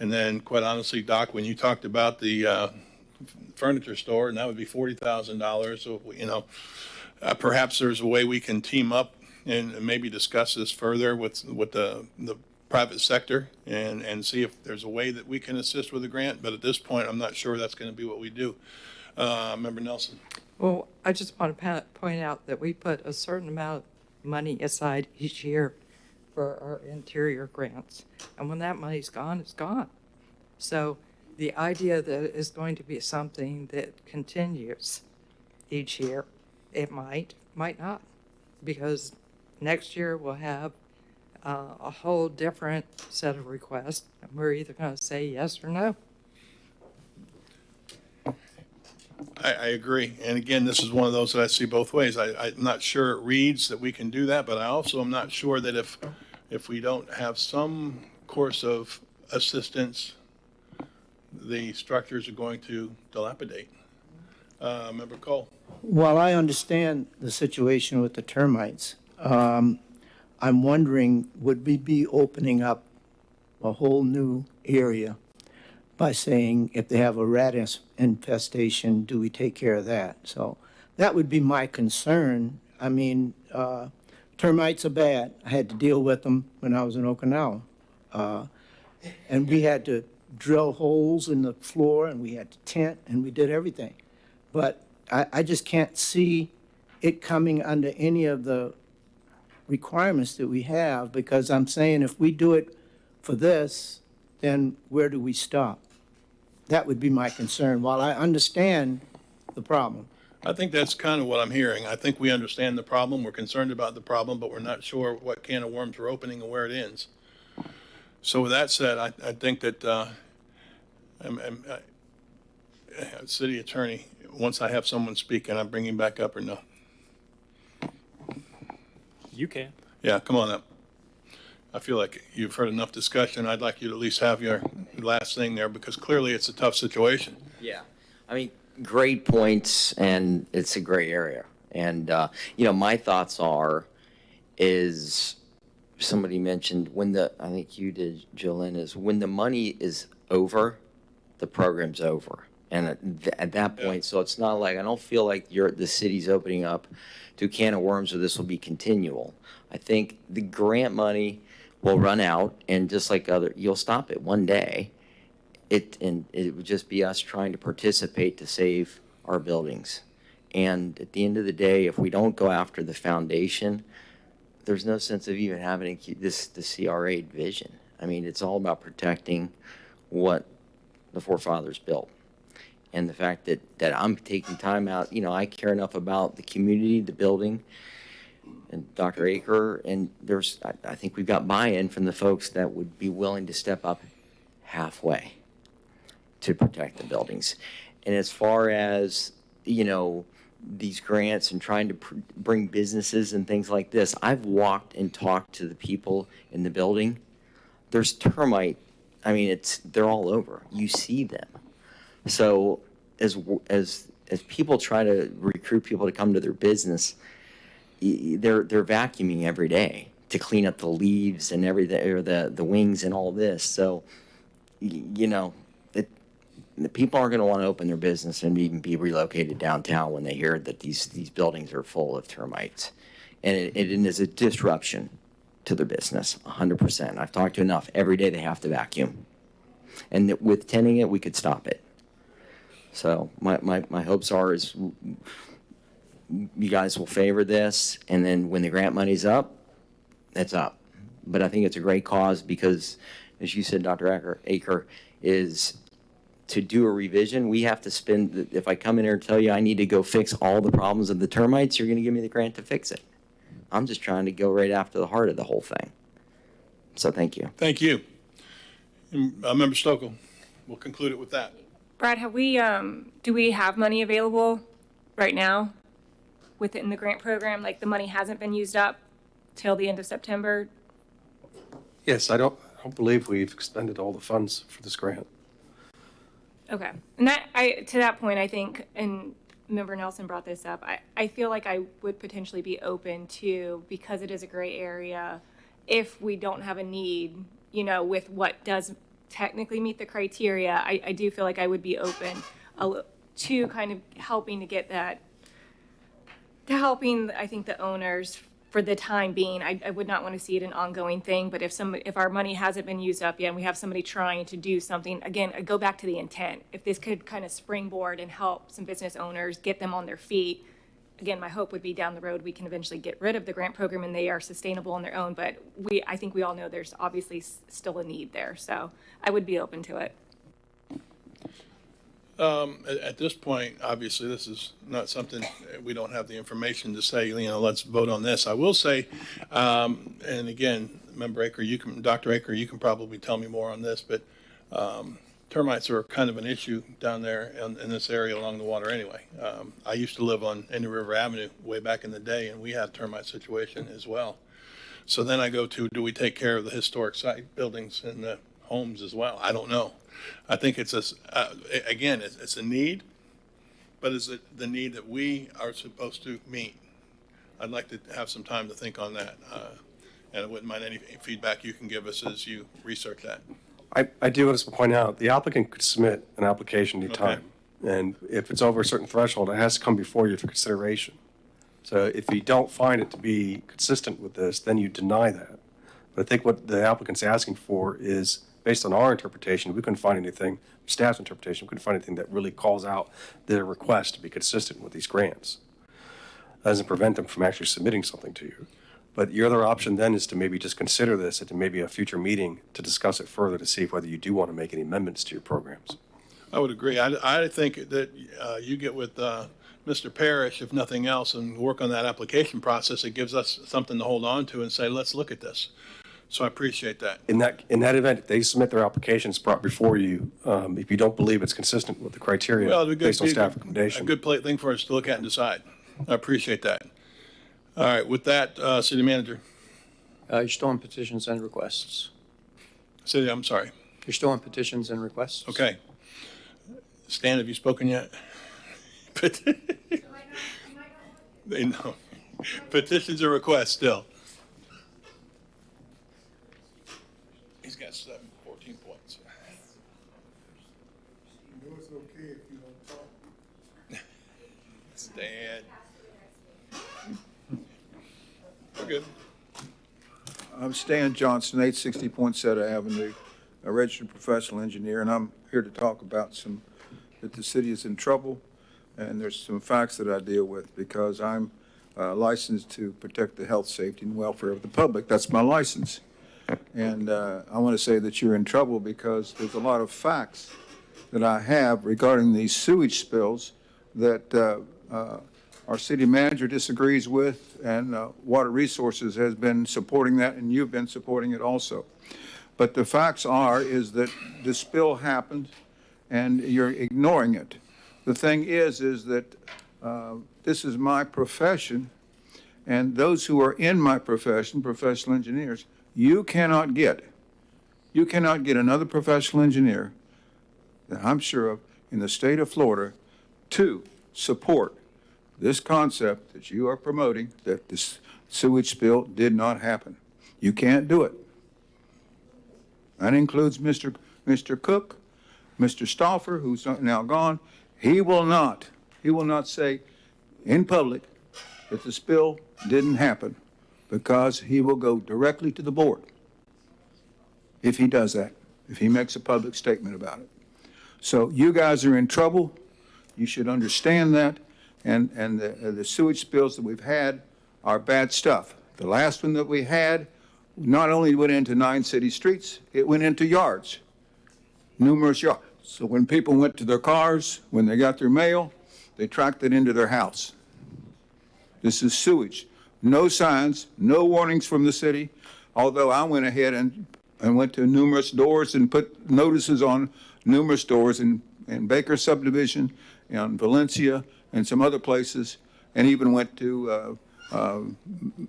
And then, quite honestly, Doc, when you talked about the furniture store, and that would be $40,000, so, perhaps there's a way we can team up and maybe discuss this further with the private sector and see if there's a way that we can assist with the grant. But at this point, I'm not sure that's going to be what we do. Member Nelson. Well, I just want to point out that we put a certain amount of money aside each year for our interior grants. And when that money's gone, it's gone. So the idea that it's going to be something that continues each year, it might not, because next year we'll have a whole different set of requests, and we're either going to say yes or no. I agree. And again, this is one of those that I see both ways. I'm not sure it reads that we can do that, but I also am not sure that if we don't have some course of assistance, the structures are going to dilapidate. Member Cole. While I understand the situation with the termites, I'm wondering, would we be opening up a whole new area by saying if they have a rat infestation, do we take care of that? So that would be my concern. I mean, termites are bad. I had to deal with them when I was in Okinawa. And we had to drill holes in the floor, and we had to tent, and we did everything. But I just can't see it coming under any of the requirements that we have, because I'm saying if we do it for this, then where do we stop? That would be my concern, while I understand the problem. I think that's kind of what I'm hearing. I think we understand the problem. We're concerned about the problem, but we're not sure what can of worms we're opening and where it ends. So with that said, I think that City Attorney, once I have someone speak, can I bring him back up or no? You can. Yeah, come on up. I feel like you've heard enough discussion. I'd like you to at least have last thing there, because clearly it's a tough situation. Yeah, I mean, great points, and it's a gray area. And, my thoughts is somebody mentioned I think you did, Jolene, is when the money is over, the program's over. And at that point, so it's not like, I don't feel like the city's opening up to a can of worms where this will be continual. I think the grant money will run out, and just like you'll stop it one day. It would just be us trying to participate to save our buildings. And at the end of the day, if we don't go after the foundation, there's no sense of even having the CRA vision. I mean, it's all about protecting what the forefathers built. And the fact that I'm taking time out, I care enough about the community, the building, and Dr. Aker, and I think we've got buy-in from the folks that would be willing to step up halfway to protect the buildings. And as far as, these grants and trying to bring businesses and things like this, I've walked and talked to the people in the building. There's termite. I mean, they're all over. You see them. So as people try to recruit people to come to their business, they're vacuuming every day to clean up the leaves and everything, or the wings and all this. So, the people aren't going to want to open their business and even be relocated downtown when they hear that these buildings are full of termites. And it is a disruption to their business, 100%. I've talked to enough. Every day they have to vacuum. And with tending it, we could stop it. So my hopes is you guys will favor this, and then when the grant money's up, it's up. But I think it's a great cause because, as you said, Dr. Aker, is to do a revision, we have to spend, if I come in here and tell you I need to go fix all the problems of the termites, you're going to give me the grant to fix it. I'm just trying to go right after the heart of the whole thing. So thank you. Thank you. Member Stokel, we'll conclude it with that. Brad, do we have money available right now within the grant program? Like the money hasn't been used up till the end of September? Yes, I don't believe we've expended all the funds for this grant. Okay. And to that point, I think, and Member Nelson brought this up, I feel like I would potentially be open to, because it is a gray area, if we don't have a need, with what does technically meet the criteria, I do feel like I would be open to kind of helping to get that, to helping, I think, the owners for the time being. I would not want to see it an ongoing thing, but if our money hasn't been used up yet and we have somebody trying to do something, again, I go back to the intent. If this could kind of springboard and help some business owners, get them on their feet, again, my hope would be down the road we can eventually get rid of the grant program and they are sustainable on their own, but I think we all know there's obviously still a need there, so I would be open to it. At this point, obviously, this is not something we don't have the information to say, let's vote on this. I will say, and again, Member Aker, Dr. Aker, you can probably tell me more on this, but termites are kind of an issue down there in this area along the water anyway. I used to live on Indian River Avenue way back in the day, and we had a termite situation as well. So then I go to, do we take care of the historic site buildings and the homes as well? I don't know. I think it's again, it's a need, but is it the need that we are supposed to meet? I'd like to have some time to think on that, and I wouldn't mind any feedback you can give us as you research that. I do want to point out, the applicant could submit an application anytime. Okay. And if it's over a certain threshold, it has to come before you for consideration. So if you don't find it to be consistent with this, then you deny that. But I think what the applicant's asking for is, based on our interpretation, we couldn't find anything, staff's interpretation, we couldn't find anything that really calls out their request to be consistent with these grants. That doesn't prevent them from actually submitting something to you. But your other option then is to maybe just consider this at maybe a future meeting to discuss it further to see whether you do want to make any amendments to your programs. I would agree. I think that you get with Mr. Parrish, if nothing else, and work on that application process. It gives us something to hold on to and say, let's look at this. So I appreciate that. In that event, if they submit their applications brought before you, if you don't believe it's consistent with the criteria based on staff recommendation. A good thing for us to look at and decide. I appreciate that. All right, with that, City Manager. You're still on petitions and requests. I'm sorry. You're still on petitions and requests? Okay. Stan, have you spoken yet? They know. Petitions or requests still. He's got 14 points. You know it's okay if you don't talk. Stan. We're good. I'm Stan Johnson, 860 Poinsettia Avenue, a registered professional engineer, and I'm here to talk about that the city is in trouble, and there's some facts that I deal with because I'm licensed to protect the health, safety, and welfare of the public. That's my license. And I want to say that you're in trouble because there's a lot of facts that I have regarding these sewage spills that our city manager disagrees with, and Water Resources has been supporting that, and you've been supporting it also. But the facts is that the spill happened, and you're ignoring it. The thing is that this is my profession, and those who are in my profession, professional engineers, you cannot get another professional engineer that I'm sure of in the state of Florida to support this concept that you are promoting, that this sewage spill did not happen. You can't do it. That includes Mr. Cook, Mr. Stauffer, who's now gone. He will not say in public that the spill didn't happen, because he will go directly to the board if he does that, if he makes a public statement about it. So you guys are in trouble. You should understand that. And the sewage spills that we've had are bad stuff. The last one that we had not only went into 9 city streets, it went into yards, numerous yards. So when people went to their cars, when they got their mail, they tracked it into their house. This is sewage. No signs, no warnings from the city, although I went ahead and went to numerous doors and put notices on numerous doors in Baker subdivision, in Valencia, and some other places, and even went to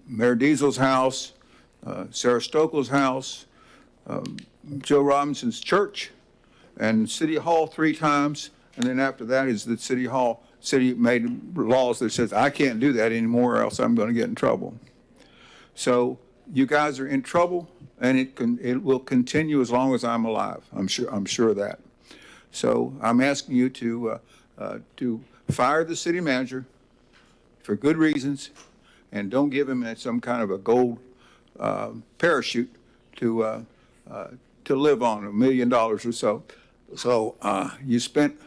Mayor Diesel's house, Sarah Stokel's house, Joe Robinson's church, and City Hall 3 times, and then after that is the city made laws that says, I can't do that anymore or else I'm going to get in trouble. So you guys are in trouble, and it will continue as long as I'm alive. I'm sure of that. So I'm asking you to fire the city manager for good reasons, and don't give him some kind of a gold parachute to live on, $1 million or so. So you spent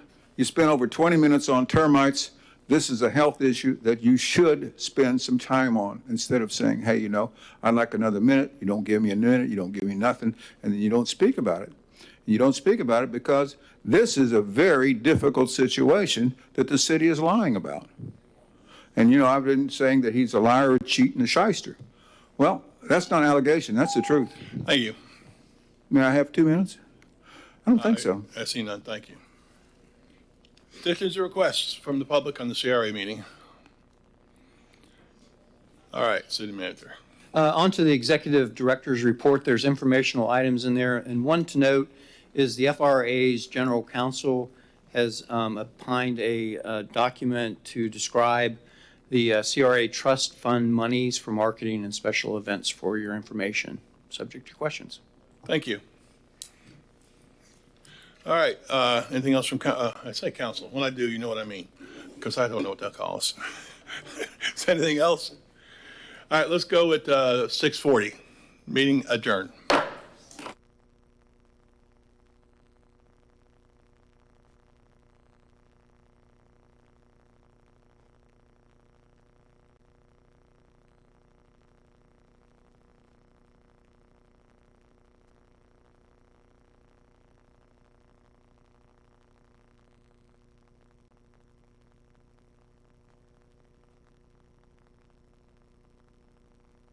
over 20 minutes on termites. This is a health issue that you should spend some time on, instead of saying, hey, you know, I'd like another minute. You don't give me a minute. You don't give me nothing. And then you don't speak about it. You don't speak about it because this is a very difficult situation that the city is lying about. And, you know, I've been saying that he's a liar, a cheat, and a shyster. Well, that's not an allegation. That's the truth. Thank you. May I have 2 minutes? I don't think so. I see none. Thank you. Petitions or requests from the public on the CRA meeting? All right, city manager. On to the executive director's report. There's informational items in there, and one to note is the FRA's general counsel has opined a document to describe the CRA trust fund monies for marketing and special events for your information. Subject to questions. Thank you. All right, anything else from, I say council. When I do, you know what I mean, because I don't know what they'll call us. Is there anything else? All right, let's go at 6:40. Meeting adjourned.